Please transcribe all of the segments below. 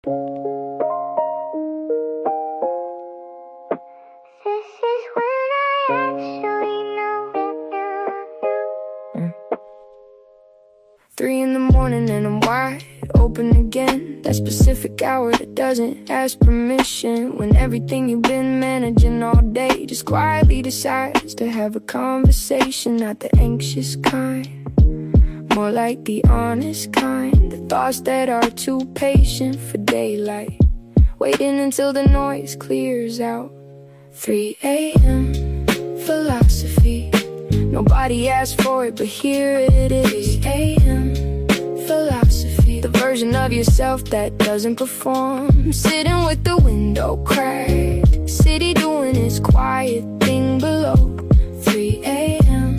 Three in the morning and I'm wide open again. That specific hour that doesn't ask permission, when everything you've been managing all day just quietly decides to have a conversation. Not the anxious kind, more like the honest kind. The thoughts that are too patient for daylight, waiting until the noise clears out. 3 a.m. philosophy. Nobody asked for it, but here it is. 3 a.m. philosophy. The version of yourself that doesn't perform, sitting with the window cracked, city doing its quiet thing below. 3 a.m.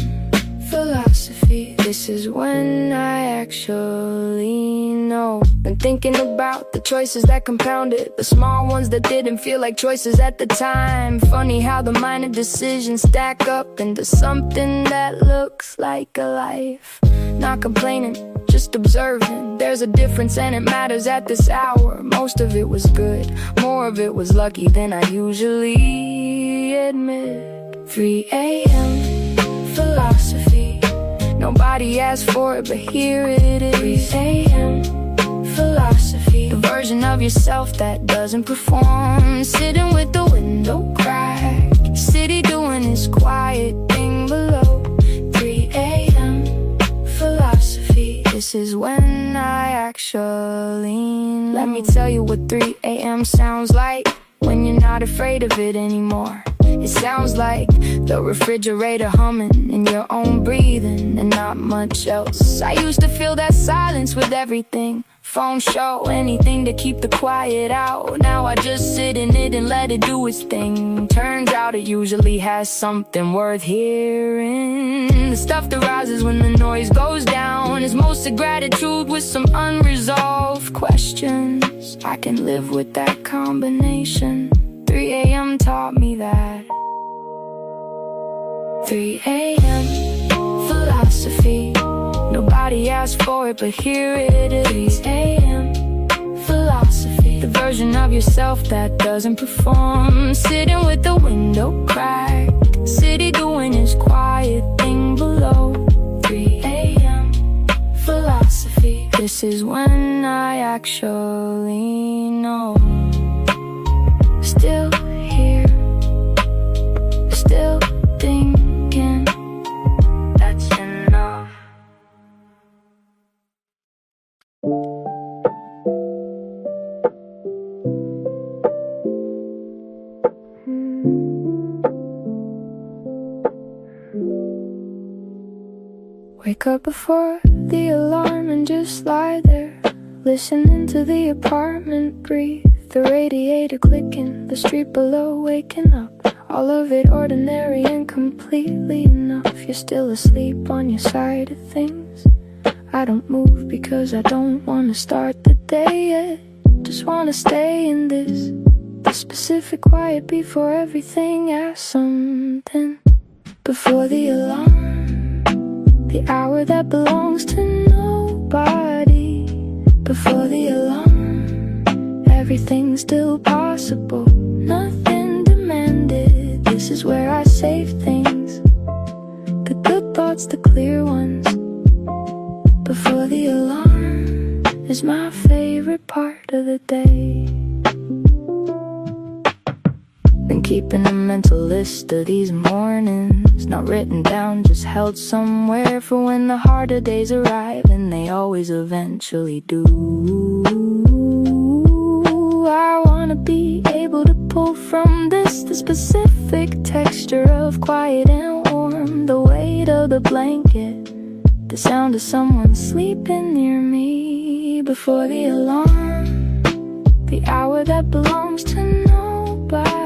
philosophy. This is when I actually know. Been thinking about the choices that compounded, the small ones that didn't feel like choices at the time. Funny how the minor decisions stack up into something that looks like a life. Not complaining, just observing. There's a difference and it matters at this hour. Most of it was good, more of it was lucky than I usually admit. 3 a.m. philosophy. Nobody asked for it, but here it is. 3 a.m. philosophy. The version of yourself that doesn't perform, sitting with the window cracked, city doing its quiet thing below. 3 a.m. philosophy. This is when I actually know. Let me tell you what 3 a.m. sounds like when you're not afraid of it anymore. It sounds like the refrigerator humming and your own breathing and not much else. I used to feel that silence with everything. Phone show, anything to keep the quiet out. Now I just sit in it and let it do its thing. Turns out it usually has something worth hearing. The stuff that rises when the noise goes down is mostly gratitude with some unresolved questions. I can live with that combination. 3 a.m. taught me that. 3 a.m. philosophy. Nobody asked for it, but here it is. 3 a.m. philosophy. The version of yourself that doesn't perform, sitting with the window cracked, city doing its quiet thing below. 3 a.m. philosophy. This is when I actually know. Still here, still thinking. That's enough. Wake up before the alarm and just lie there, listening to the apartment breathe. The radiator clicking, the street below waking up. All of it ordinary and completely enough. You're still asleep on your side of things. I don't move because I don't wanna start the day yet. Just wanna stay in this specific quiet before everything. Ask something before the alarm, the hour that belongs to nobody. Before the alarm, everything's still possible, nothing demanded. This is where I save things, the good thoughts, the clear ones. Before the alarm is my favorite part of the day. Been keeping a mental list of these mornings, not written down, just held somewhere for when the harder days arrive, and they always eventually do. I wanna be able to pull from this the specific texture of quiet and warm, the weight of the blanket, the sound of someone sleeping near me. Before the alarm, the hour that belongs to nobody.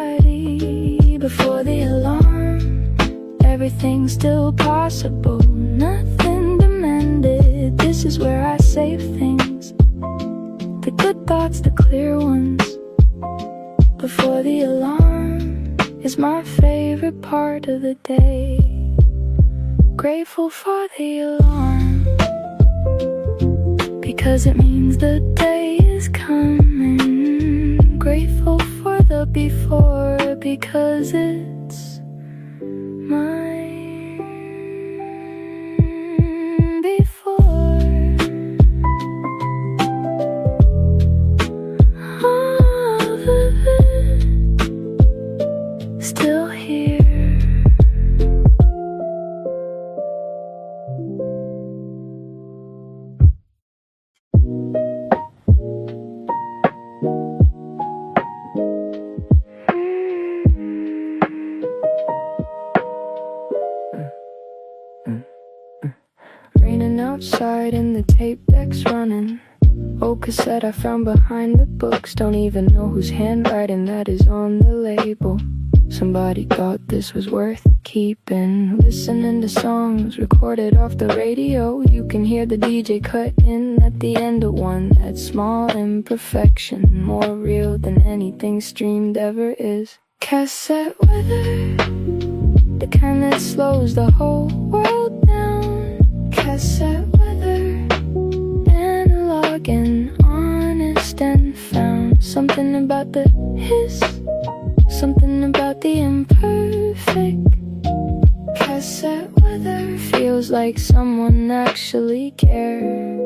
Before the alarm, everything's still possible, nothing demanded. This is where I save things, the good thoughts, the clear ones. Before the alarm is my favorite part of the day. Grateful for the alarm, because it means the day is coming. grateful for the before, because it's mine before. All of it still here. Raining outside and the tape deck's running. Old cassette I found behind the books. Don't even know whose handwriting that is on the label. Somebody thought this was worth keeping. Listening to songs recorded off the radio. You can hear the DJ cut in at the end of one. That small imperfection, more real than anything streamed ever is. Cassette weather, the kind that slows the whole world down. Cassette weather, analog and honest and found. Something about the hiss, something about the imperfect. Cassette weather feels like someone actually cared.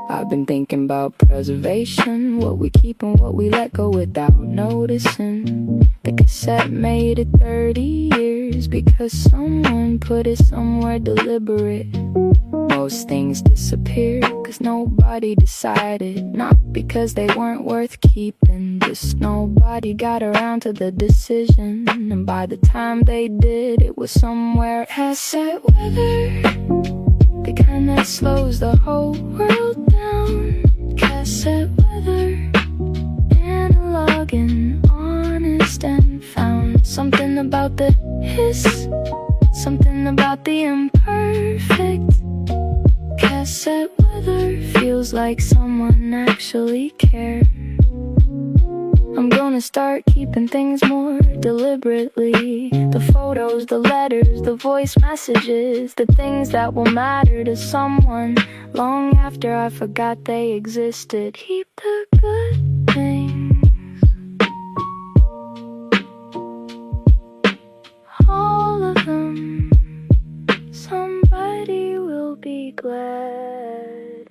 I've been thinking about preservation, what we keep and what we let go without noticing. The cassette made it 30 years because someone put it somewhere deliberate. Most things disappear cause nobody decided, not because they weren't worth keeping, just nobody got around to the decision. And by the time they did, it was somewhere. Cassette weather, the kind that slows the whole world down. Cassette weather, analog and honest and found. Something about the hiss, something about the imperfect. Cassette weather feels like someone actually cared. I'm gonna start keeping things more deliberately. The photos, the letters, the voice messages, the things that will matter to someone long after I forgot they existed. Keep the good things, all of them. Somebody will be glad.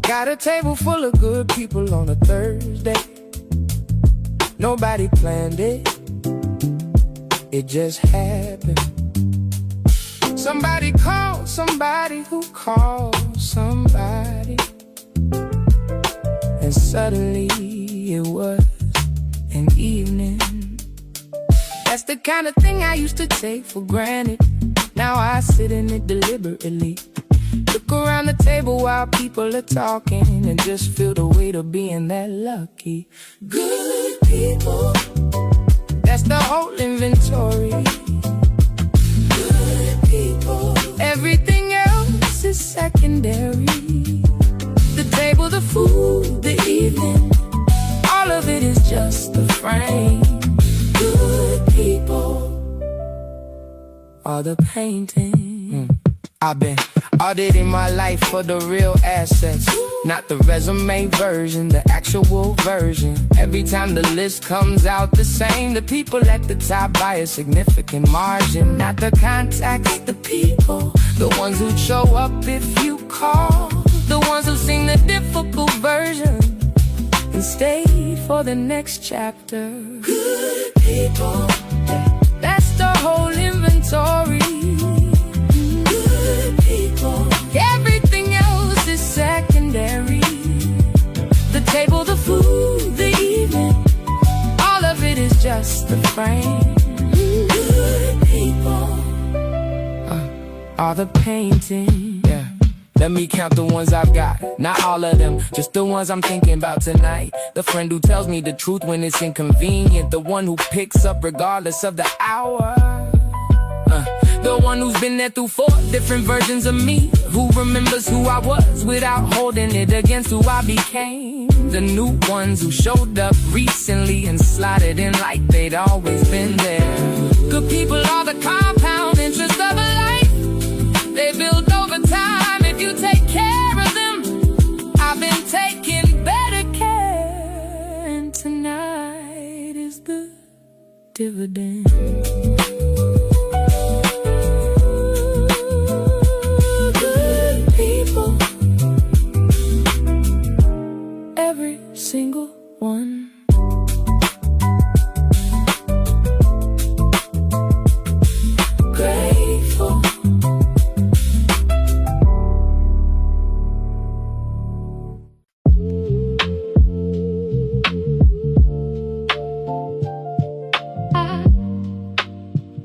Got a table full of good people on a Thursday. Nobody planned it, it just happened. Somebody called somebody who called somebody, and suddenly it was an evening. That's the kind of thing I used to take for granted. Now I sit in it deliberately. Look around the table while people are talking and just feel the weight of being that lucky. Good people, that's the whole inventory. Good people, everything else is secondary. The table, the food, the evening, all of it is just a frame. Good people are the painting. I've been auditing my life for the real assets, not the resume version, the actual version. Every time the list comes out the same, the people at the top by a significant margin. Not the contacts, the people, the ones who'd show up if you call, the ones who sing the difficult version and stayed for the next chapter. Good people, that's the whole inventory. Everything else is secondary. The table, the food, the evening, all of it is just the frame. Good people are the painting. Yeah. Let me count the ones I've got. Not all of them, just the ones I'm thinking about tonight. The friend who tells me the truth when it's inconvenient. The one who picks up regardless of the hour. The one who's been there through 4 different versions of me, who remembers who I was without holding it against who I became. The new ones who showed up recently and slotted in like they'd always been there. Good people are the compound interest of a life. They build over time if you take care of them. I've been taking better care, and tonight is the dividend. Good people, every single one. Grateful.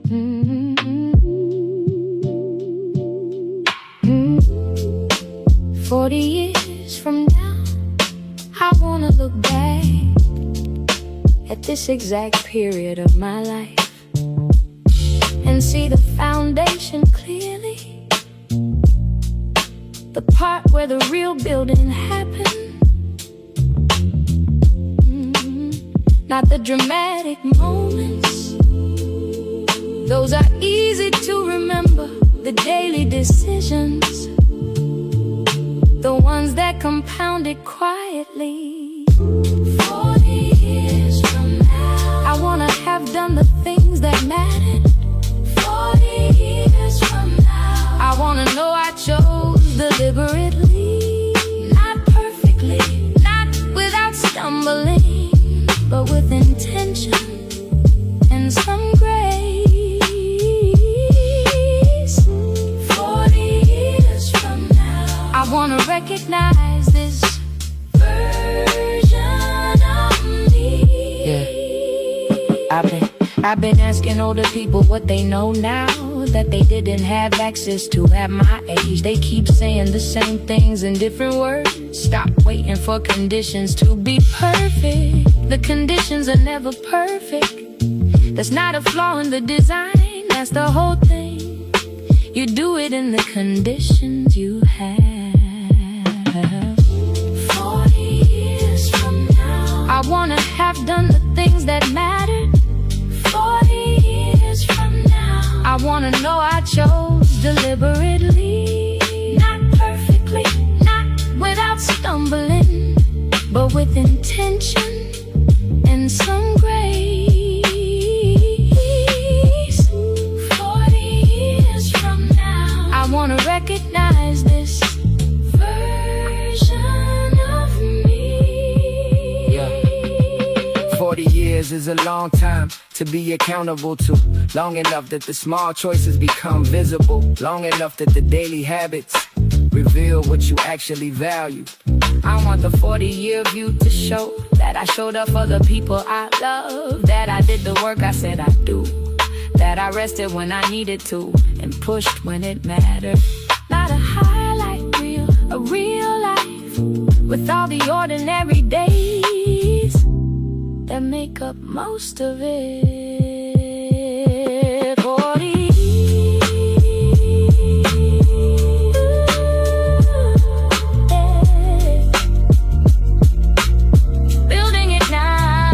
Mm-hmm. 40 years from now, I wanna look back at this exact period of my life and see the foundation clearly, the part where the real building happened. Not the dramatic moments, those are easy to remember. The daily decisions, the ones that compounded quietly. 40 years from now, I wanna have done the things that mattered. 40 years from now, I wanna know I chose deliberately, not perfectly, not without stumbling, but with intention and some grace. 40 years from now, I wanna recognize this version of me. Yeah. I've been asking older people what they know now that they didn't have access to at my age. They keep saying the same things in different words. Stop waiting for conditions to be perfect. The conditions are never perfect. That's not a flaw in the design, that's the whole thing. You do it in the conditions you have. 40 years from now, I wanna have done the things that mattered. 40 years from now, I wanna know I chose deliberately, not perfectly, not without stumbling, but with intention and some grace. 40 years from now, I wanna recognize this version of me. Yeah. 40 years is a long time to be accountable to. Long enough that the small choices become visible. Long enough that the daily habits reveal what you actually value. I want the 40-year view to show that I showed up for the people I love, that I did the work I said I'd do, that I rested when I needed to and pushed when it mattered. Not a highlight reel, a real life with all the ordinary days that make up most of it. 40. Building it now.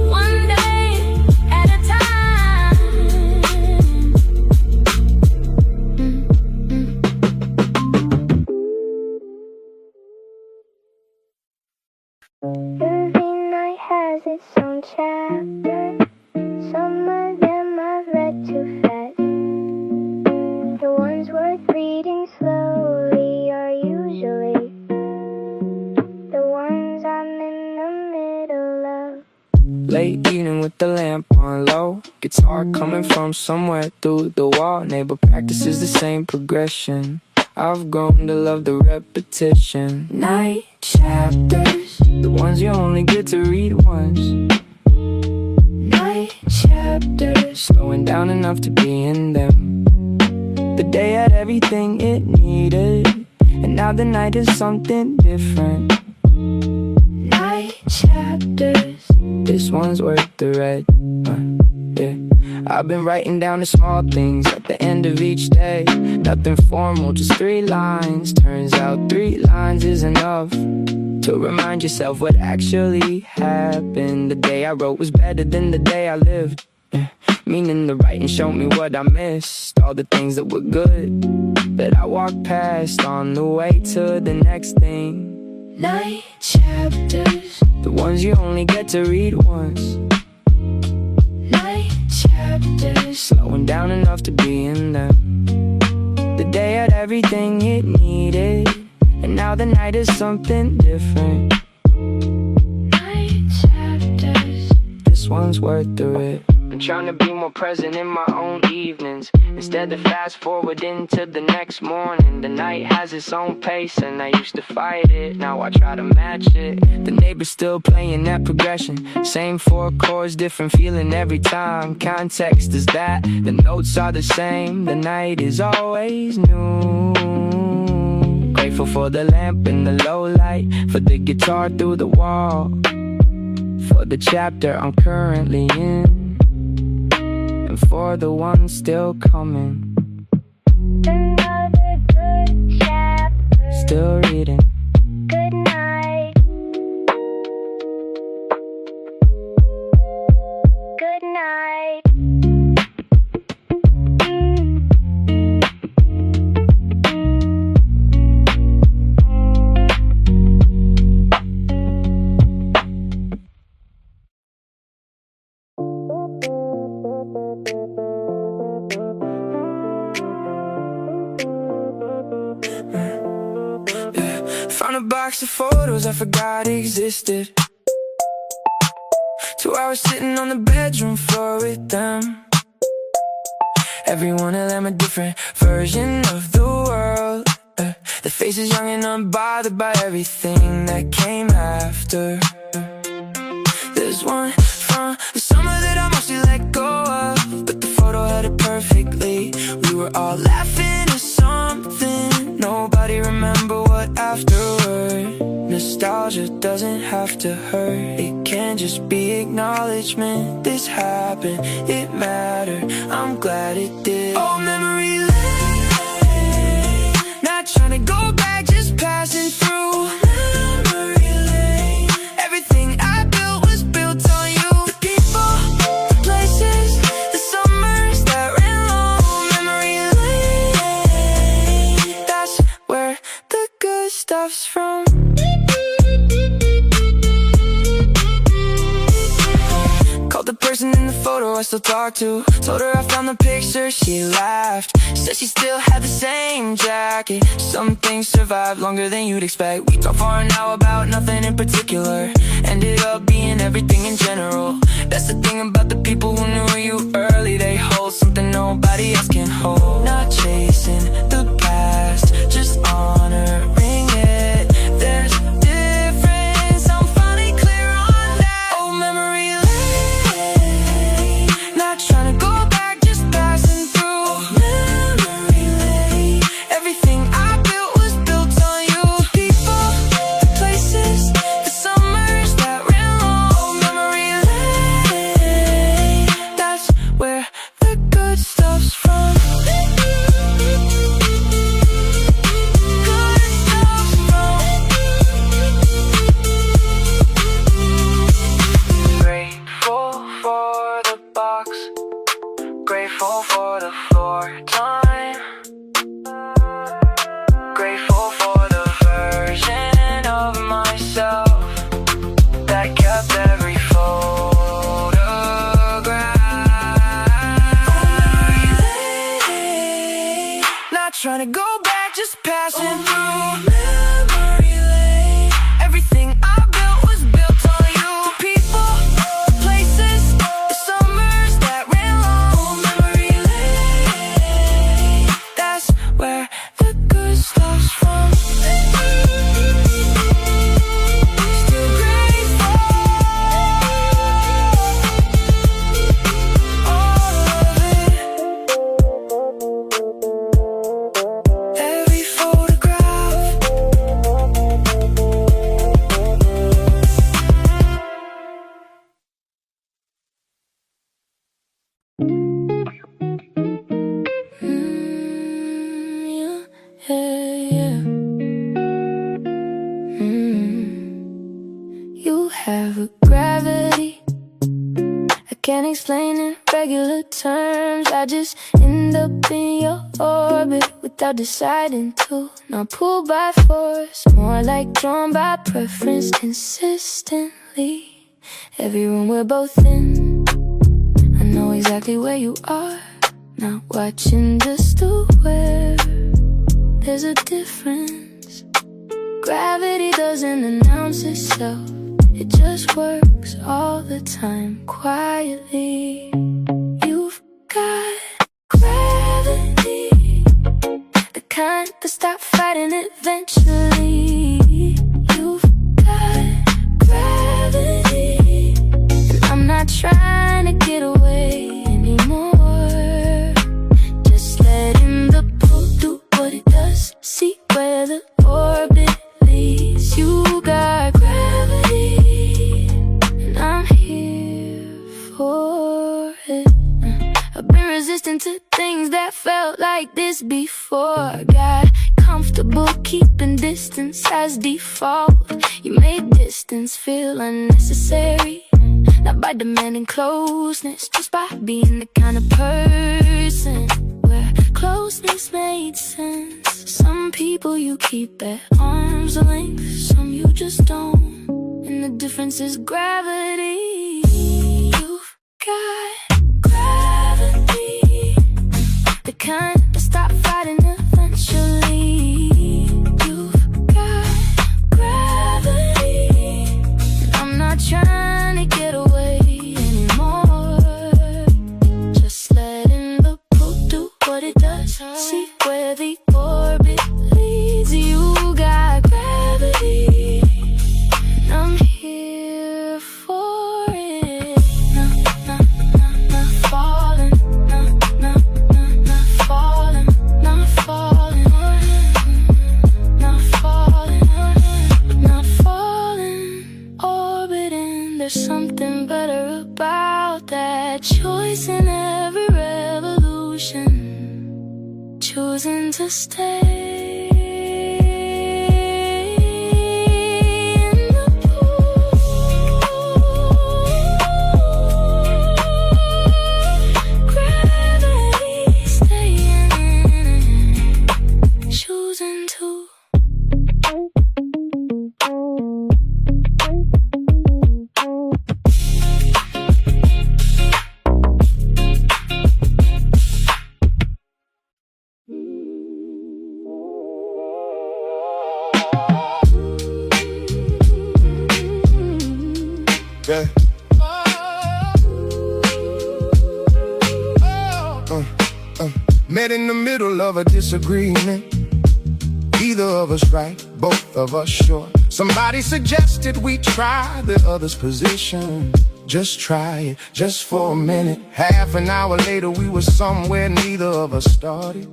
One day at a time. Every night has its own chapter. Some of them I've read too fast. The ones worth reading slowly are usually the ones I'm in the middle of. Late evening with the lamp on low, guitar coming from somewhere through the wall. Neighbor practices the same progression. I've grown to love the repetition. Night chapters, the ones you only get to read once. Night chapters, slowing down enough to be in them. The day had everything it needed, and now the night is something different. Night Night chapters. This one's worth the read. Yeah. I've been writing down the small things at the end of each day. Nothing formal, just 3 lines. Turns out 3 lines is enough to remind yourself what actually happened. The day I wrote was better than the day I lived. Yeah. Meaning the writing showed me what I missed. All the things that were good that I walked past on the way to the next thing. Night chapters. The ones you only get to read once. Night chapters. Slowing down enough to be in them. The day had everything it needed, and now the night is something different. Night chapters. This one's worth the read. I'm trying to be more present in my own evenings, instead of fast forward into the next morning. The night has its own pace and I used to fight it. Now I try to match it. The neighbor's still playing that progression. Same 4 chords, different feeling every time. Context is that, the notes are the same. The night is always new. Grateful for the lamp and the low light, for the guitar through the wall, for the chapter I'm currently in, and for the one still coming. Another good chapter. Still reading. Good night. Good night. Found a box of photos I forgot existed. 2 hours sitting on the bedroom floor with them. Every one of them a different version of the world. The faces young and unbothered by everything that came after. There's one from the summer that I mostly let go of, but the photo had it perfectly. We were all laughing at something, nobody remember what afterward. Nostalgia doesn't have to hurt, it can just be acknowledgement. This happened, it mattered, I'm glad it did. Oh, memory lane, not trying to go back, just passing through. Memory lane, everything I built was built on you. The people, the places, the summers that ran long. Memory lane, that's where the good stuff's from. The person in the photo I still talk to, told her I found the picture, she laughed. Said she still had the same jacket. Some things survive longer than you'd expect. We talk for an hour about nothing in particular, ended up being everything in general. That's the thing about the people who knew you early. They hold something nobody else can hold. Not chasing the past, just honoring it. There's difference, I'm finally clear on that. Oh, memory lane, not trying to go back, just passing through. Memory lane, everything I built was built on you. The people, the places, the summers that ran long. Oh, memory lane, that's where the good stuff's from. Good stuff's from. Grateful for the box, grateful for the floor time, grateful for the version of myself that kept every photograph. Not trying to go back, just passing through. Memory lane, everything I built was built on you. The people, the places, the summers that ran long. Memory lane, that's where the good stuff's from. Still grateful, all of it. Every photograph, yeah. You have a gravity I can't explain in regular terms. I just end up in your orbit without deciding to. Not pulled by force, more like drawn by preference consistently. Every room we're both in, I know exactly where you are. Not watching just to where there's a difference. Gravity doesn't announce itself, it just works all the time, quietly. You've got gravity, the kind that stop fighting eventually. You've got gravity, and I'm not trying to get away anymore. Just letting the pull do what it does, see where the orbit leads. You got gravity, and I'm here for it. I've been resistant to things that felt like this before. I got comfortable keeping distance as default. You made distance feel unnecessary, not by demanding closeness, just by being the kind of person where closeness made sense. Some people you keep at arm's length, some you just don't, and the difference is gravity. You've got gravity, the kind that stop fighting eventually. You've got gravity, and I'm not trying to get away anymore. Just letting the pull do what it does, see where the orbit leads. You got gravity, and I'm here for it. Not falling, not falling, not falling, not falling, not falling, orbiting. There's something better about that choice in every revolution, choosing to stay in the pool. Gravity staying in it, choosing to. Yeah. Met in the middle of a disagreement. Either of us right, both of us sure. Somebody suggested we try the other's position. Just try it, just for a minute. Half an hour later we were somewhere neither of us started.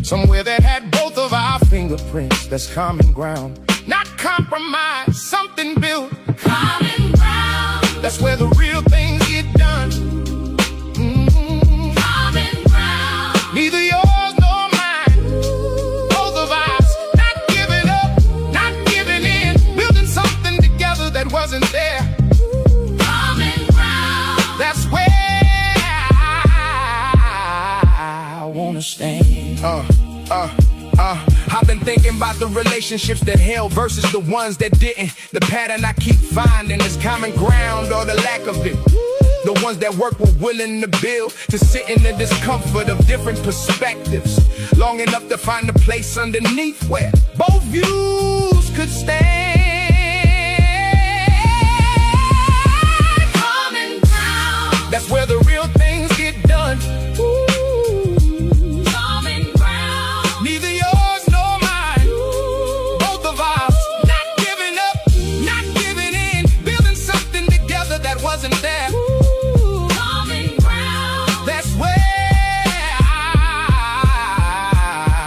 Somewhere that had both of our fingerprints. That's common ground, not compromise, something built. Common ground, That's where the real things get done. common ground, Neither yours nor mine, both of us not giving up, not giving in, building something together that wasn't there. common ground. That's where I wanna stand. I've been thinking about the relationships that held versus the ones that didn't. The pattern I keep finding is common ground or the lack of it. The ones that work were willing to build, to sit in the discomfort of different perspectives, long enough to find a place underneath where both views could stand. Common ground, That's where the real things get done. common ground, Neither yours nor mine, both of us not giving up, not giving in, building something together that wasn't there. common ground, That's where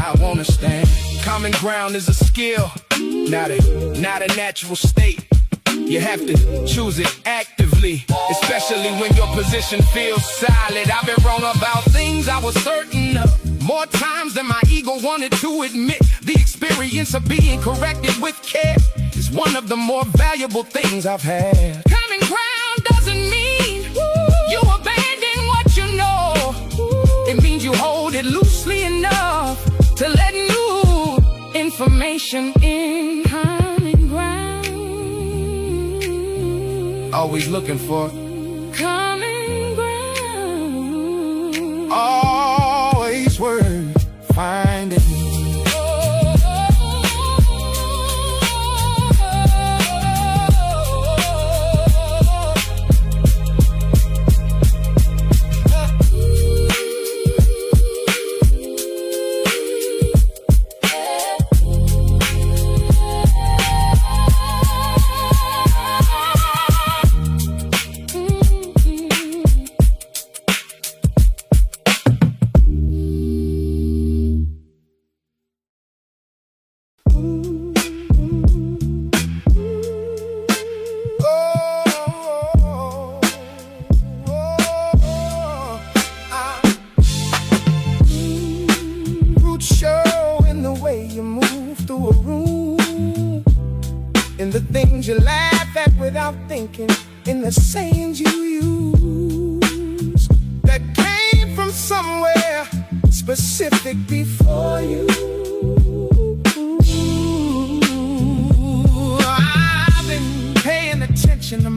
I wanna stand. Common ground is a skill, not a natural state. You have to choose it actively, especially when your position feels solid. I've been wrong about things I was certain of. more times than my ego wanted to admit. The experience of being corrected with care is one of the more valuable things I've had. Common ground doesn't mean you abandon what you know. It means you hold it loosely enough to let new information in. Common ground, always looking for common ground. Always worth finding. In the things you laugh at without thinking, in the sayings you use that came from somewhere specific before you. I've been paying attention to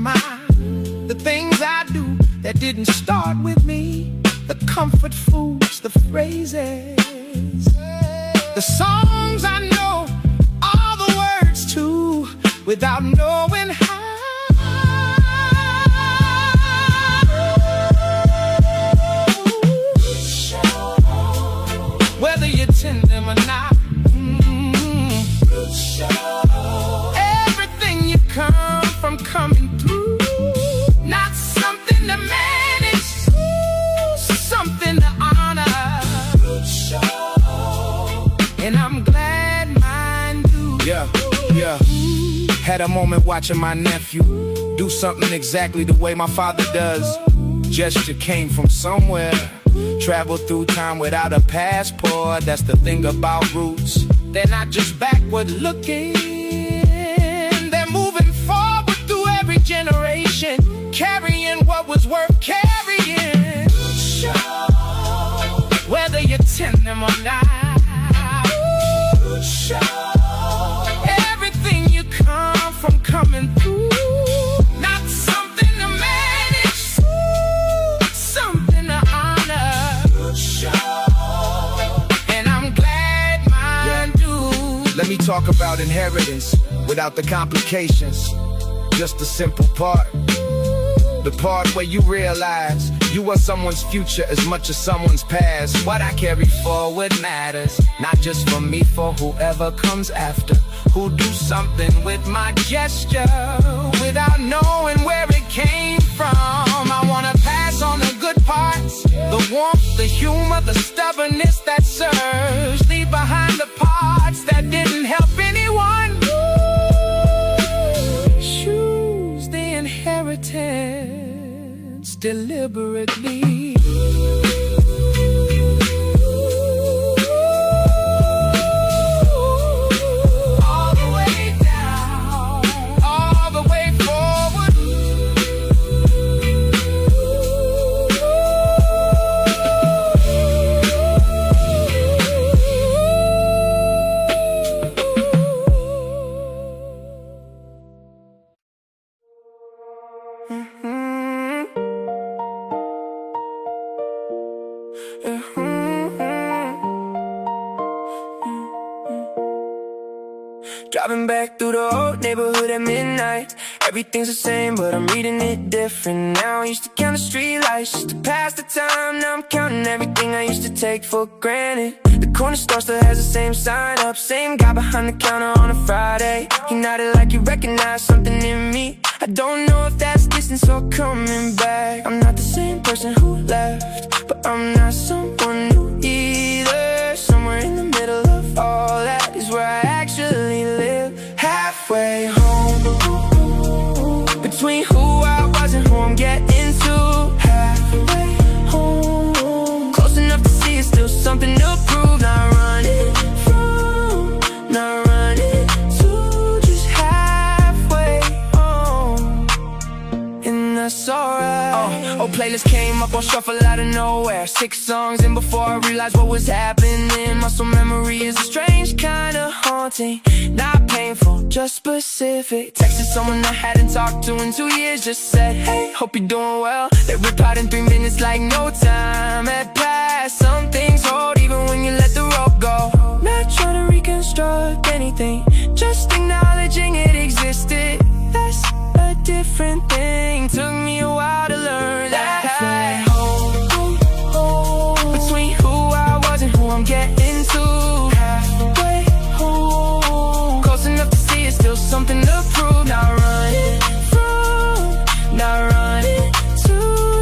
the things I do that didn't start with me. The comfort foods, the phrases, the songs I know all the words to without knowing how. Whether you tend them or not, everything you come from coming through. Not something to manage, something to honor. And I'm glad mine do. Yeah. Had a moment watching my nephew do something exactly the way my father does. Gesture came from somewhere. Traveled through time without a passport. That's the thing about roots. They're not just backward looking. They're moving forward through every generation, carrying what was worth carrying. Whether you tend them or not. Everything you come from coming through. Not something to manage, something to honor. And I'm glad mine do. Let me talk about inheritance without the complications. Just the simple part. The part where you realize you are someone's future as much as someone's past. What I carry forward matters, not just for me, for whoever comes after. Who do something with my gesture without knowing where it came from. I wanna pass on the good parts, the warmth, the humor, the stubbornness that serves. Leave behind the parts that didn't help anyone. Choose the inheritance deliberately. Driving back through the old neighborhood at midnight. Everything's the same, but I'm reading it different now. I used to count the street lights just to pass the time. Now I'm counting everything I used to take for granted. The corner store still has the same sign up. Same guy behind the counter on a Friday. He nodded like he recognized something in me. I don't know if that's distance or coming back. I'm not the same person who left, but I'm not someone new either. Somewhere in the middle of all that is where I actually live. Halfway home, between who I was and who I'm getting to. Halfway home, close enough to see it's still something to playlist came up on shuffle out of nowhere. 6 songs in before I realized what was happening. Muscle memory is a strange kind of haunting. Not painful, just specific. Texted someone I hadn't talked to in 2 years. Just said, hey, hope you're doing well. They rip out in 3 minutes like no time had passed. Some things hold even when you let the rope go. Not trying to reconstruct anything, just acknowledging it existed. That's a different thing. Took me a while to learn that. Between who I was and who I'm getting to. Halfway home, close enough to see it's still something to prove. Not running from, not running to,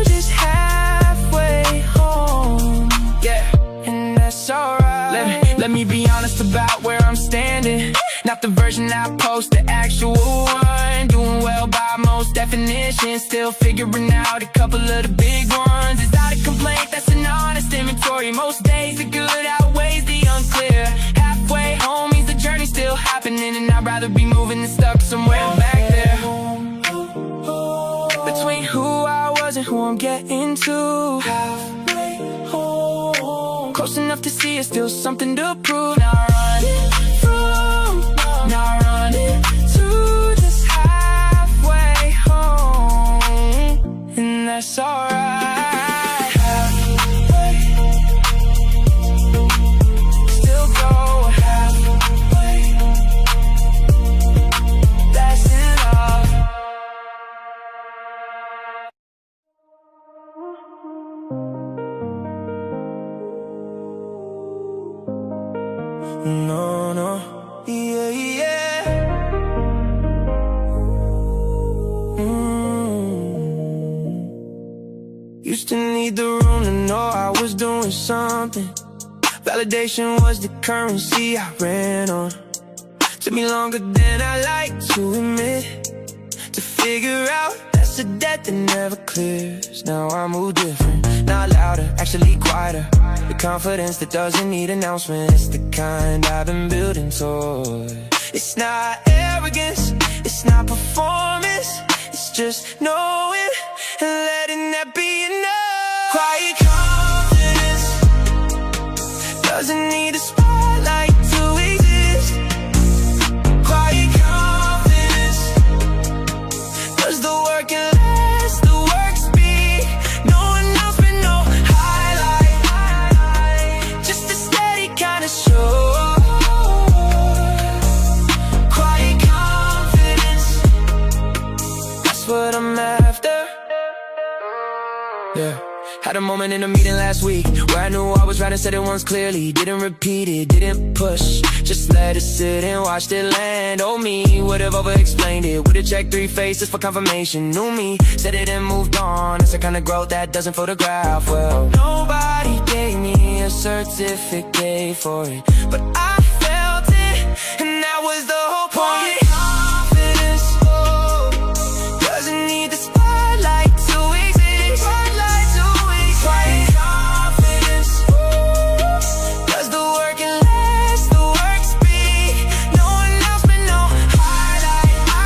just halfway home. Yeah, and that's alright. Let me be honest about where I'm standing. Not the version I post, the actual one. Doing well by most definitions, still figuring out a couple of the big ones. It's not a complaint, that's an honest inventory. Most days the good outweighs the unclear. Halfway home means the journey's still happening, and I'd rather be moving than stuck somewhere back there. Between who I was and who I'm getting to. Halfway home, close enough to see it's still something to prove. Not running from, not running to, just halfway home, and that's alright. Halfway, still go halfway, that's enough. No, no, yeah, yeah. Used to need the room to know I was doing something. Validation was the currency I ran on. Took me longer than I like to admit, to figure out that's a debt that never clears. Now I move different, not louder, actually quieter. The confidence that doesn't need announcement, it's the kind I've been building toward. It's not arrogance, it's not performance, it's just knowing and letting that be enough. Quiet confidence doesn't need a spotlight to exist. Quiet confidence does the work and lets the work speak. No announcement, no highlight, just a steady kind of show. Quiet confidence, that's what I'm after. Yeah. Had a moment in a meeting last week where I knew I was right and said it once clearly. Didn't repeat it, didn't push, just let it sit and watched it land. Oh me, would've over-explained it, would've checked 3 faces for confirmation. Knew me, said it and moved on. It's the kind of growth that doesn't photograph well. Nobody gave me a certificate for it, but I felt it, and that was the whole point. Confidence, doesn't need the spotlight to exist. Quiet confidence does the work and lets the work speak. No announcement, no highlight,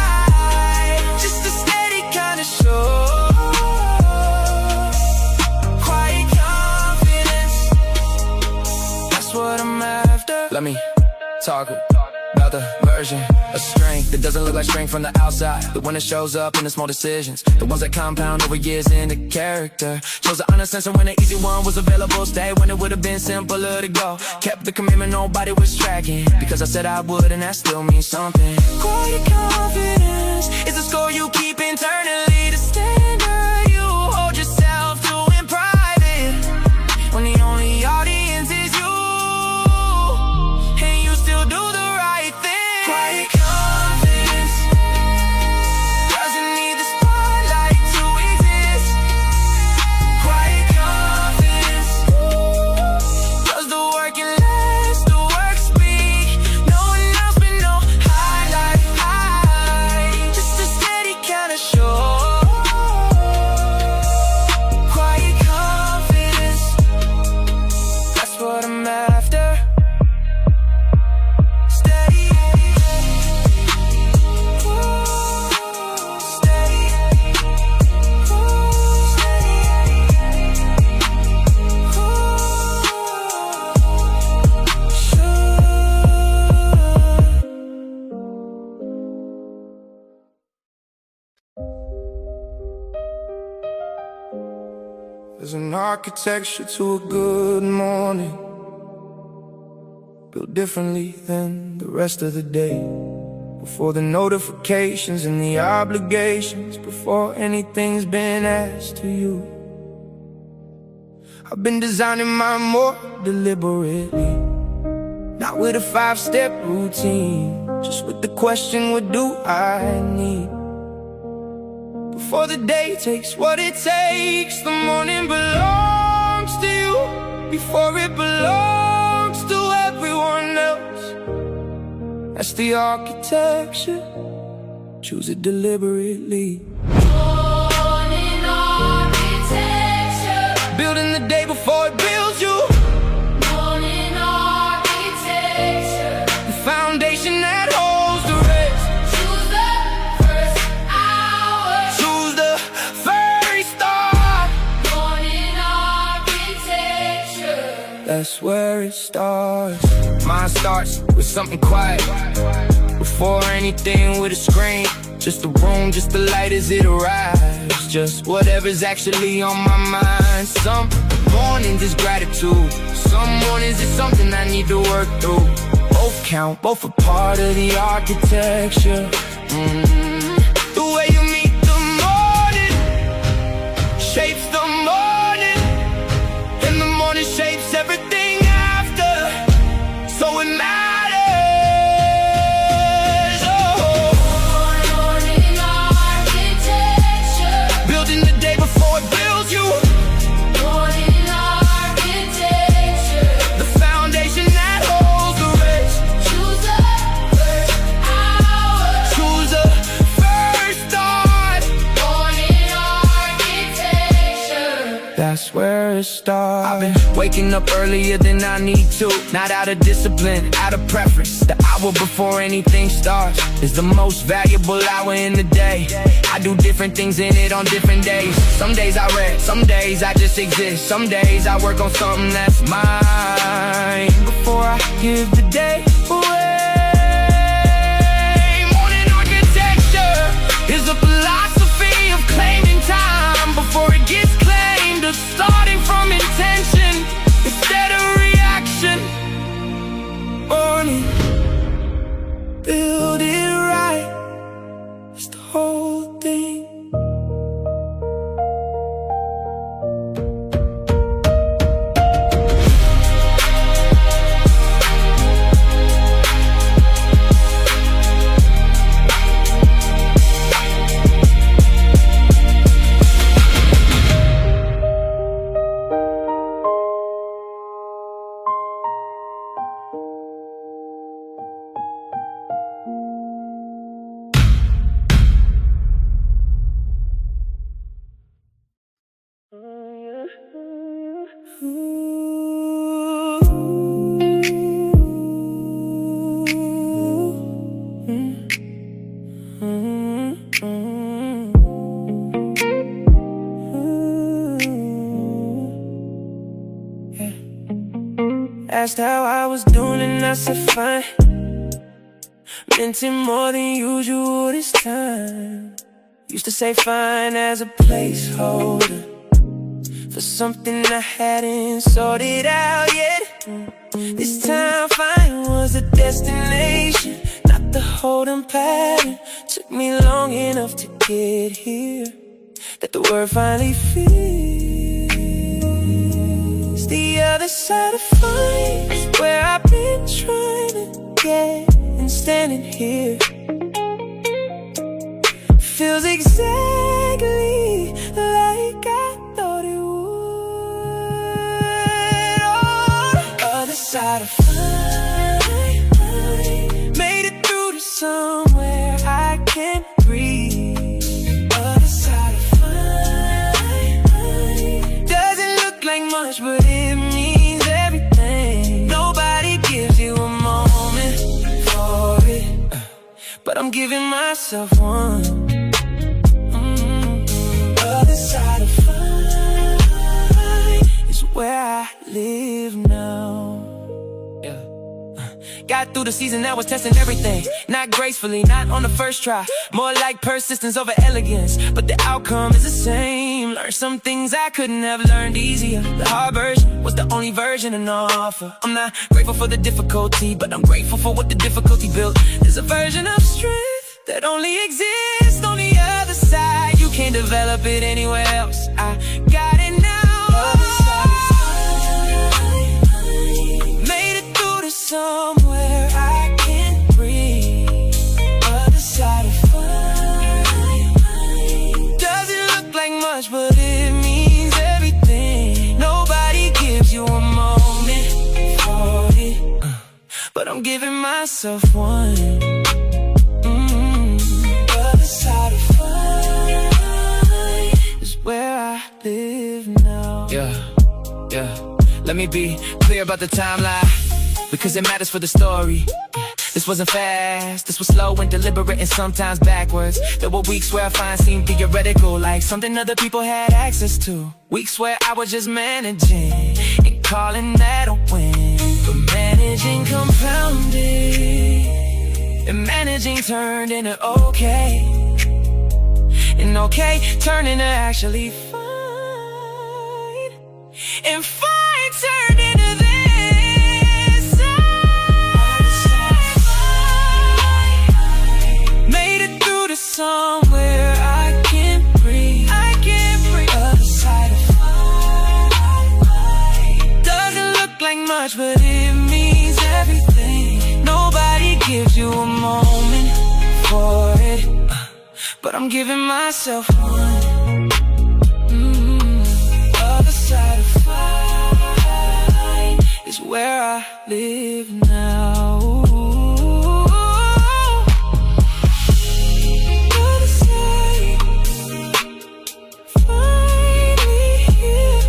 just a steady kind of show. Quiet confidence, that's what I'm after. Let me talk about the version of strength that doesn't look like strength from the outside. The one that shows up in the small decisions, the ones that compound over years into character. Chose the honest answer when the easy one was available. Stayed when it would have been simpler to go. Kept the commitment nobody was tracking, because I said I would, and that still means something. Quiet confidence is the score you keep internally, the standard you hold yourself to in private, when the only audience is you, and you still do the right thing. Quiet confidence doesn't need the spotlight to exist. Quiet confidence does the work and lets the work speak. No announcement, no highlight, just a steady kind of show. architecture to a good morning, built differently than the rest of the day. Before the notifications and the obligations, before anything's been asked to you, I've been designing mine more deliberately. Not with a 5-step routine, just with the question, what do I need? Before the day takes what it takes, the morning belongs to you before it belongs to everyone else. That's the architecture, choose it deliberately. Morning architecture, Building the day before it builds you. morning architecture. The foundation that holds the rest. Choose the first hour. Choose the first start. Morning architecture. That's where it starts. Mine starts with something quiet, before anything with a screen. Just the room, just the light as it arrives, just whatever's actually on my mind. Some mornings is gratitude, some mornings is something I need to work through. Both count, both a part of the architecture. The way you meet the morning shapes the morning, and the morning shapes everything after, so it matters. Oh, Morning architecture, building the day before it builds you. morning architecture. The foundation that holds the rest. Choose the first hour. Choose the first start. Morning architecture. That's where it starts. I've been waking up earlier than I need to, not out of discipline, out of preference. The hour before anything starts is the most valuable hour in the day. I do different things in it on different days. Some days I read, some days I just exist. Some days I work on something that's mine before I give the day away. Morning architecture is a philosophy of claiming time before it gets claimed, of starting from intention instead of reaction. Morning, build it right, it's the whole thing. Asked how I was doing and I said fine. Meant it more than usual this time. Used to say fine as a placeholder for something I hadn't sorted out yet. This time fine was a destination, not the holding pattern. Took me long enough to get here that the word finally fits. The other side of fine is where I've been trying to get, and standing here feels exactly like I thought it would. Oh, the other side of fine, made it through to somewhere I can breathe. Other side of fine, doesn't look like much, but it means everything. Nobody gives you a moment for it, but I'm giving myself one. Other side of fine is where I live now. Yeah. Got through the season that was testing everything. Not gracefully, not on the first try. More like persistence over elegance, but the outcome is the same. Learned some things I couldn't have learned easier. The hard version was the only version on offer. I'm not grateful for the difficulty, but I'm grateful for what the difficulty built. There's a version of strength that only exists on the other side. You can't develop it anywhere else. I got it now. Made it through to somewhere I can breathe. Other side of fire. Doesn't look like much, but it means everything. Nobody gives you a moment for it, but I'm giving myself one. Other side of fire is where I live now. Yeah. Let me be clear about the timeline, because it matters for the story. This wasn't fast, this was slow and deliberate and sometimes backwards. There were weeks where I find seemed theoretical, like something other people had access to. Weeks where I was just managing and calling that a win. But managing compounded, and managing turned into okay, and okay turned into actually fine, and fine turned into this. Made it through to somewhere I can breathe. Other side of fire. Doesn't look like much, but it means everything. Nobody gives you a moment for it, but I'm giving myself one. Other side of fire is where I live now. Other side, find me here.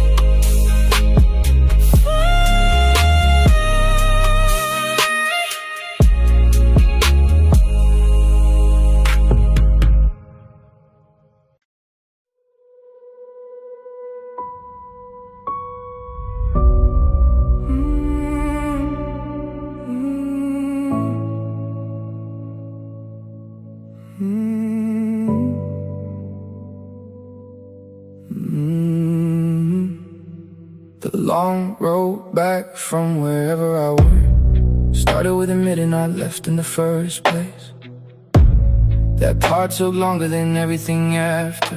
The long road back from wherever I went started with admitting I left in the first place. That part took longer than everything after.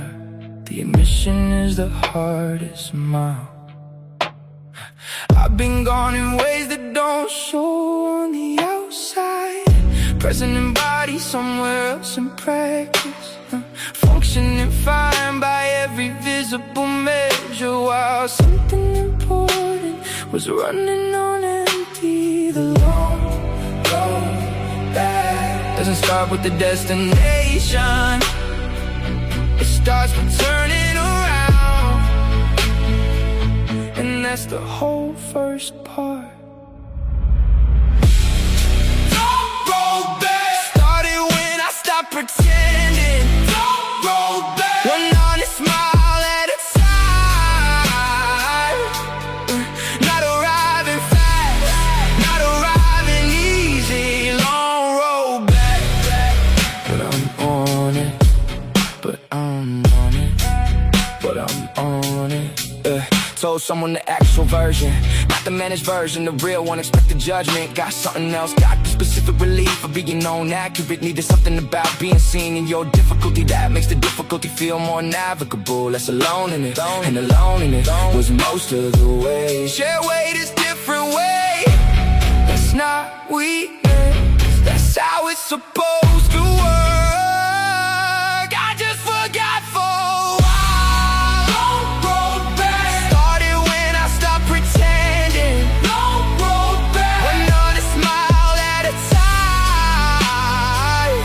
The admission is the hardest mile. I've been gone in ways that don't show on the outside, present in body somewhere else in practice, functioning fine by every visible measure, while something important was running on empty. The long road back doesn't start with the destination, it starts with turning around, and that's the whole first part. Don't roll back. Started when I stopped pretending. Don't roll back. One honest smile at a time. Not arriving fast, not arriving easy. Long road back, but I'm on it. But I'm on it. But I'm on it. Told someone the actual version, not the managed version, the real one. Expected judgment, got something else, got the specific relief for being known accurate. Needed something about being seen in your difficulty that makes the difficulty feel more navigable. Less alone in it, and alone in it was most of the way. Share weight is different way. That's not weakness, that's how it's supposed to work. I just forgot for a while. Long road back. Started when I stopped pretending. Long road back. One honest smile at a time.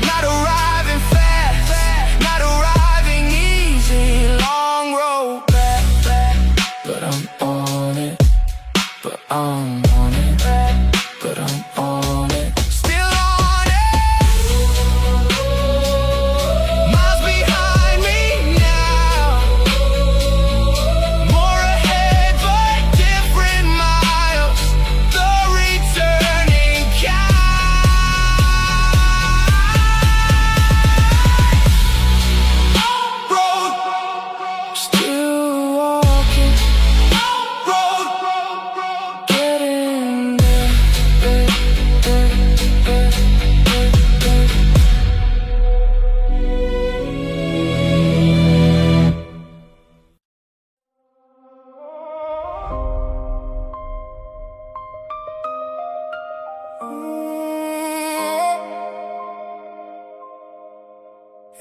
Not arriving fast, not arriving easy. Long road back, but I'm on it. But I'm on it. But I'm on it. Still on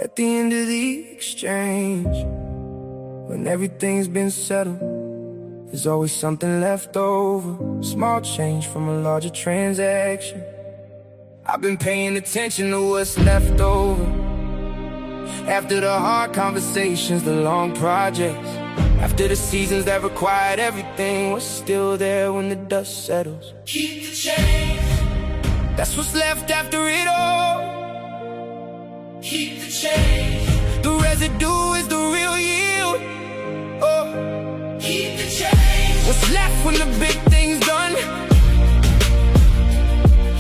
At the end of the exchange, when everything's been settled, there's always something left over. Small change from a larger transaction. I've been paying attention to what's left over. After the hard conversations, the long projects, after the seasons that required everything, what's still there when the dust settles? Keep the change. That's what's left after it all. Keep the change. The residue is the real yield. Oh, Keep the change. what's left when the big thing's done?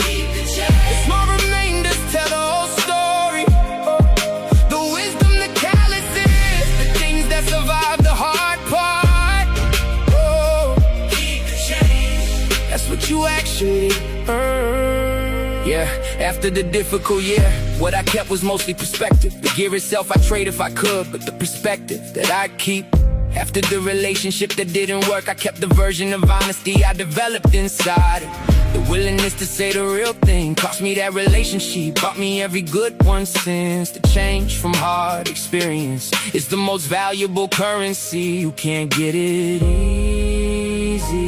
Keep the change. Small remainders tell the whole story. Oh, the wisdom, the calluses, the things that survive the hard part. Oh, Keep the change. that's what you actually earn. Yeah, after the difficult year, what I kept was mostly perspective. The gear itself I trade if I could, but the perspective that I keep. After the relationship that didn't work, I kept the version of honesty I developed inside. The willingness to say the real thing cost me that relationship, bought me every good one since. The change from hard experience is the most valuable currency. You can't get it easy.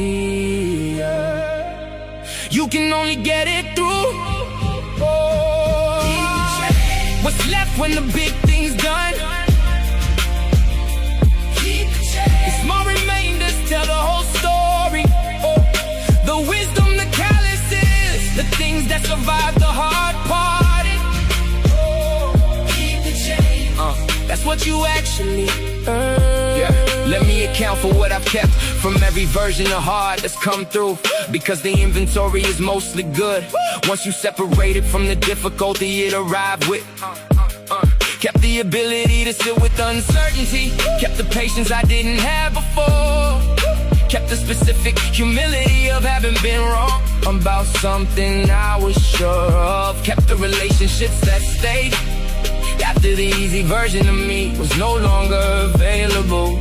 You can only get it through. Oh, what's left when the big thing's done? Keep the change. Small remainders tell the whole story. Oh, the wisdom, the calluses, the things that survive the hard part. Oh, Keep the change. that's what you actually earn. Yeah, let me account for what I've kept from every version of hard that's come through, because the inventory is mostly good. Once you separate it from the difficulty it arrived with. Kept the ability to sit with uncertainty, kept the patience I didn't have before, kept the specific humility of having been wrong about something I was sure of, kept the relationships that stayed after the easy version of me was no longer available.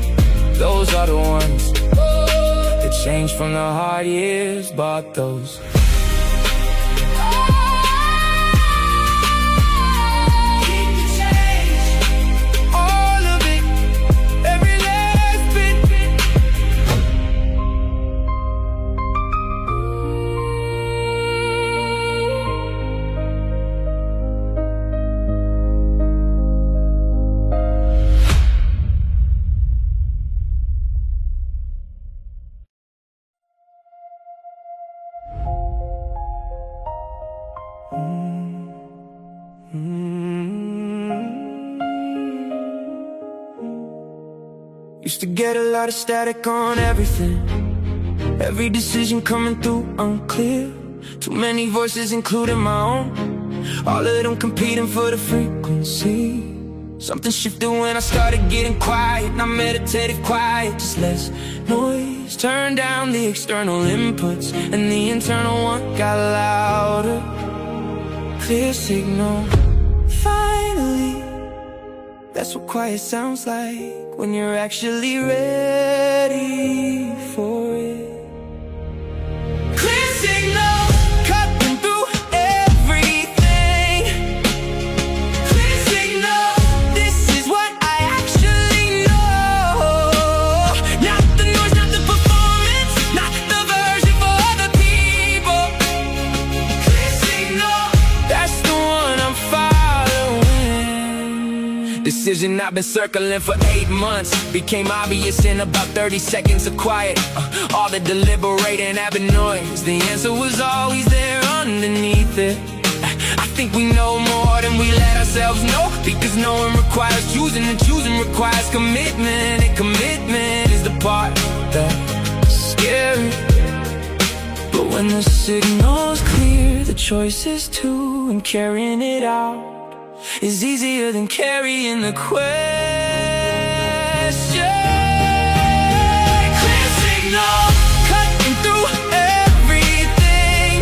Those are the ones that changed from the hard years, bought those. Keep the change. All of it, every last bit. Used to get a lot of static on everything, every decision coming through unclear. Too many voices including my own, all of them competing for the frequency. Something shifted when I started getting quiet, not meditative quiet, just less noise. Turn down the external inputs and the internal one got louder. Clear signal, finally. That's what quiet sounds like when you're actually ready for it. Clear signal, cutting through everything. Clear signal. This is what I actually know. Not the noise, not the performance, not the version for other people. Clear signal. That's the one I'm following. Decision I've been circling for 8 months became obvious in about 30 seconds of quiet. All the deliberating having noise, the answer was always there underneath it. I think we know more than we let ourselves know, because knowing requires choosing, and choosing requires commitment, and commitment is the part that's scary. But when the signal's clear, the choice is to, and carrying it out is easier than carrying the question. Clear signal. Cutting through everything.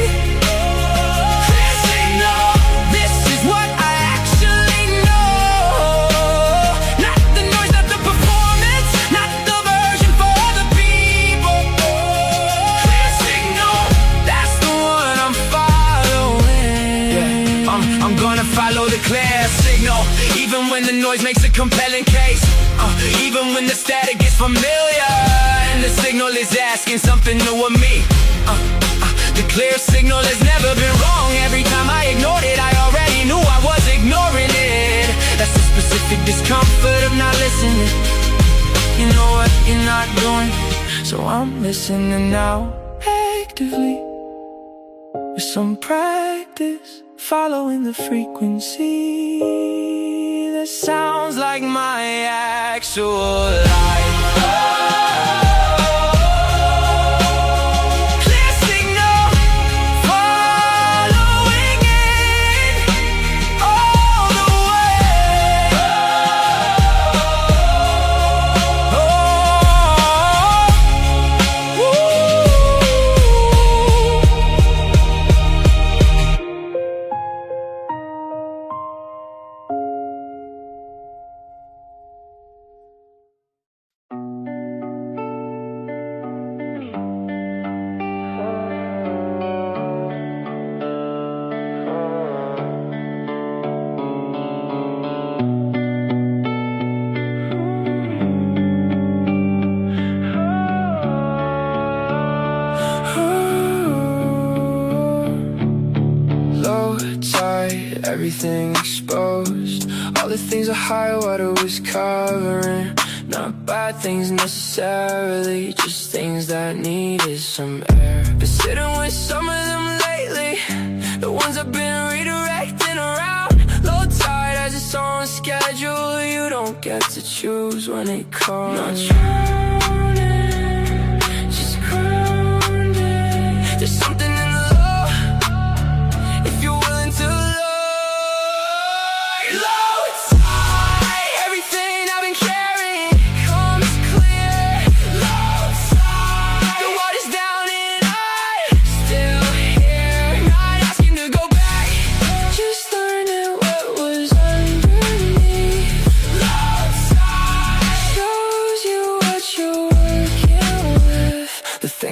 Clear signal. This is what I actually know. Not the noise, not the performance, not the version for other people. Clear signal. That's the one I'm following. I'm gonna follow the clear signal. signal, even when the noise makes a compelling case. Even when the static gets familiar and the signal is asking something new of me. The clear signal has never been wrong. Every time I ignored it, I already knew I was ignoring it. That's the specific discomfort of not listening. You know what you're not doing, so I'm listening now, actively. With some practice, following the frequency that sounds like my actual life. Everything exposed, all the things the high water was covering. Not bad things necessarily, just things that needed some air. Been sitting with some of them lately, the ones I've been redirecting around. Low tide as it's on schedule, you don't get to choose when it comes. Not drowning, just grounded. There's something in the low, if you're willing to low.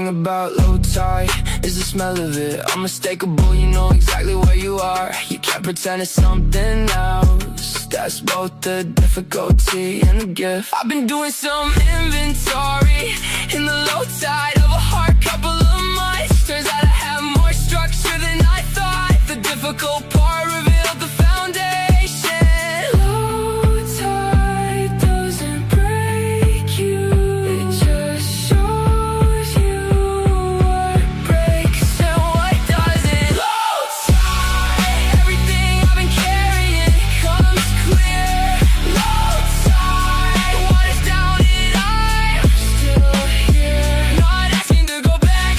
About low tide is the smell of it. Unmistakable, you know exactly where you are. You can't pretend it's something else. That's both the difficulty and the gift. I've been doing some inventory in the low tide of a hard couple of months. Turns out I have more structure than I thought. The difficult part revealed the foundation. Low tide doesn't break you, it just shows you what breaks and what doesn't. Low tide, everything I've been carrying comes clear. Low tide, the water's down and I'm still here. Not asking to go back,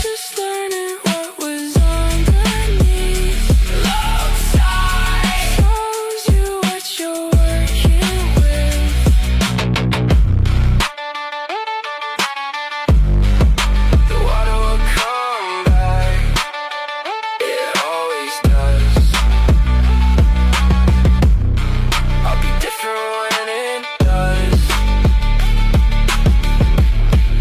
just learning what was underneath. Low tide shows you what you're working with. The water will come back, it always does. I'll be different when it does.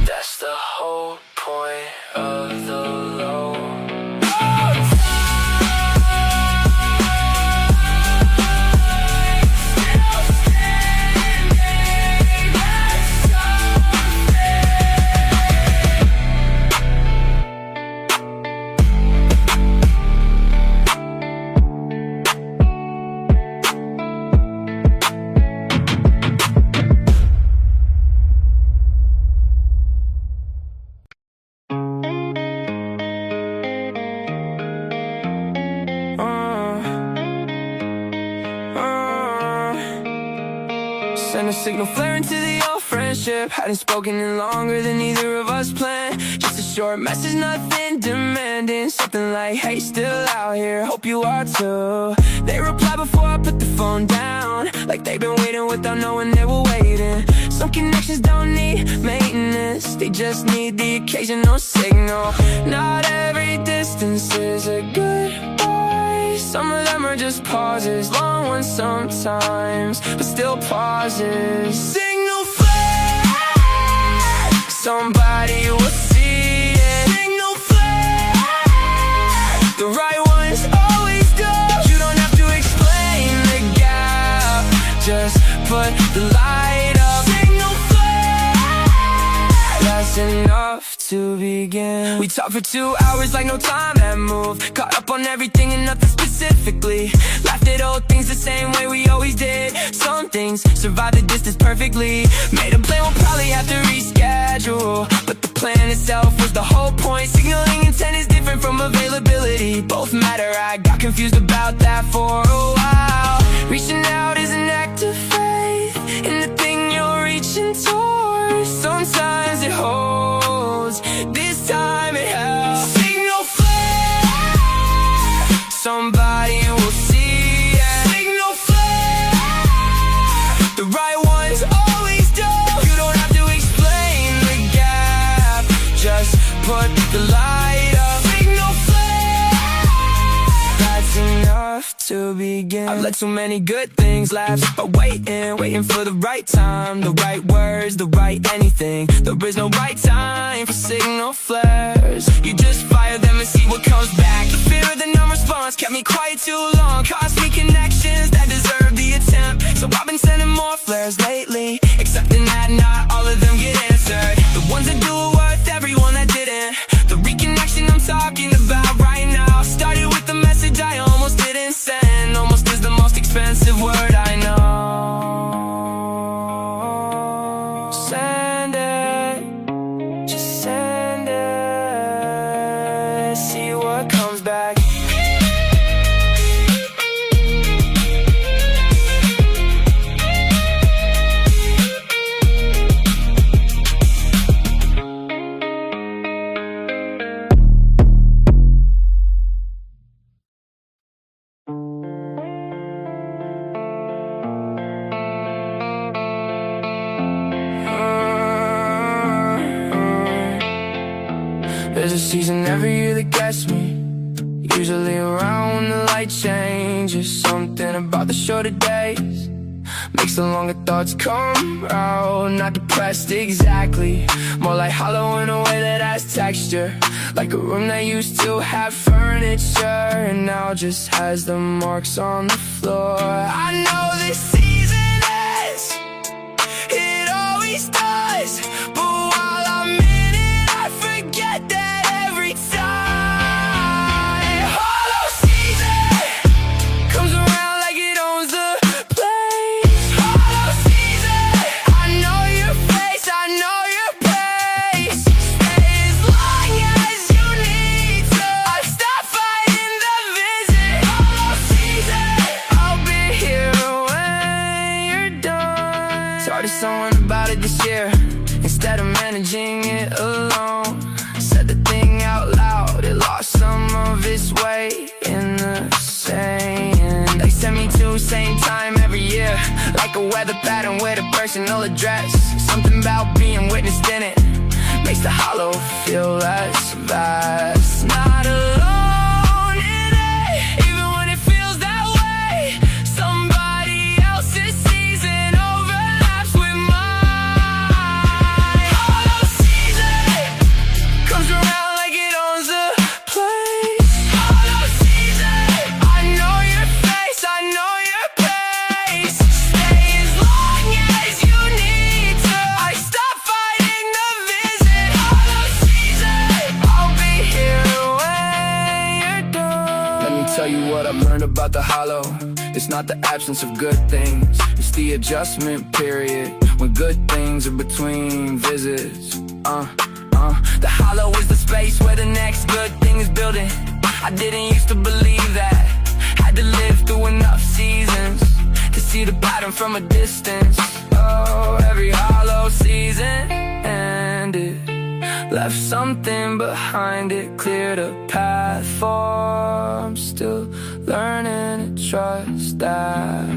That's the whole point of the low. Low tide, still standing, that's something. Send a signal flaring to the old friendship. Hadn't spoken in longer than either of us planned. Just a short message, nothing demanding. Something like, hey, still out here, hope you are too. They reply before I put the phone down, like they've been waiting without knowing they were waiting. Some connections don't need maintenance, they just need the occasional signal. Not every distance is a goodbye. Some of them are just pauses, long ones sometimes, but still pauses. Signal flare, somebody will see it. Signal flare, the right ones always do. You don't have to explain the gap. begin. We talked for 2 hours like no time had moved. Caught up on everything and nothing specifically. Laughed at old things the same way we always did. Some things survived the distance perfectly. Made a plan, we'll probably have to reschedule, but the plan itself was the whole point. Signaling intent is different from availability. Both matter, I got confused about that for a while. Reaching out is an act of faith in the thing you're reaching towards. Sometimes it holds, this time it helps. Signal flare, somebody will see it. Signal flare, the right ones always do. You don't have to explain the gap, just put the light up. Signal flare, that's enough to begin. I've let too many good things lapse by waiting for the right time, the right words, the right anything. There is no right time for signal flares. You just fire them and see what comes back. The fear of the non-response kept me quiet too long, cost me connections that deserve the attempt. So I've been sending more flares lately, accepting that not all of them get answered. The ones that do are worth everyone that didn't. The reconnection I'm talking about right now started with the message I almost didn't send. Almost is the most expensive word I know. Send it, just send it, see what comes back. There's a season every year that gets me, usually around when the light changes. Something about the shorter days makes the longer thoughts come out. Not depressed exactly, more like hollow in a way that has texture. Like a room that used to have furniture and now just has the marks on the floor. I know this season ends, it always does, but while I'm in it I forget that every time. Hollow season comes around like it owns the place. Hollow season, I know your face, I know your place. Stay as long as you need to, I stop fighting the visit. Hollow season, I'll be here when you're done. Talked to someone about it this year, instead of managing it alone. Said the thing out loud, it lost some of its weight in the sand. They send me to same time every year, like a weather pattern with a personal address. Something about being witnessed in it makes the hollow feel less vast. Not alone in it, even when it feels that way. Somebody else's season overlaps with mine. Hollow season comes around like it owns the place. Hollow season, I know your face, I know your place. Stay as long as you need to, I stop fighting the visit. Hollow season, I'll be here when you're done. Let me tell you what I've learned about the hollow. It's not the absence of good things, it's the adjustment period when good things are between visits. The hollow is the space where the next good thing is building. I didn't used to believe that, had to live through enough seasons to see the pattern from a distance. Oh, every hollow season ended, left something behind it, cleared a path for. I'm still learning to trust that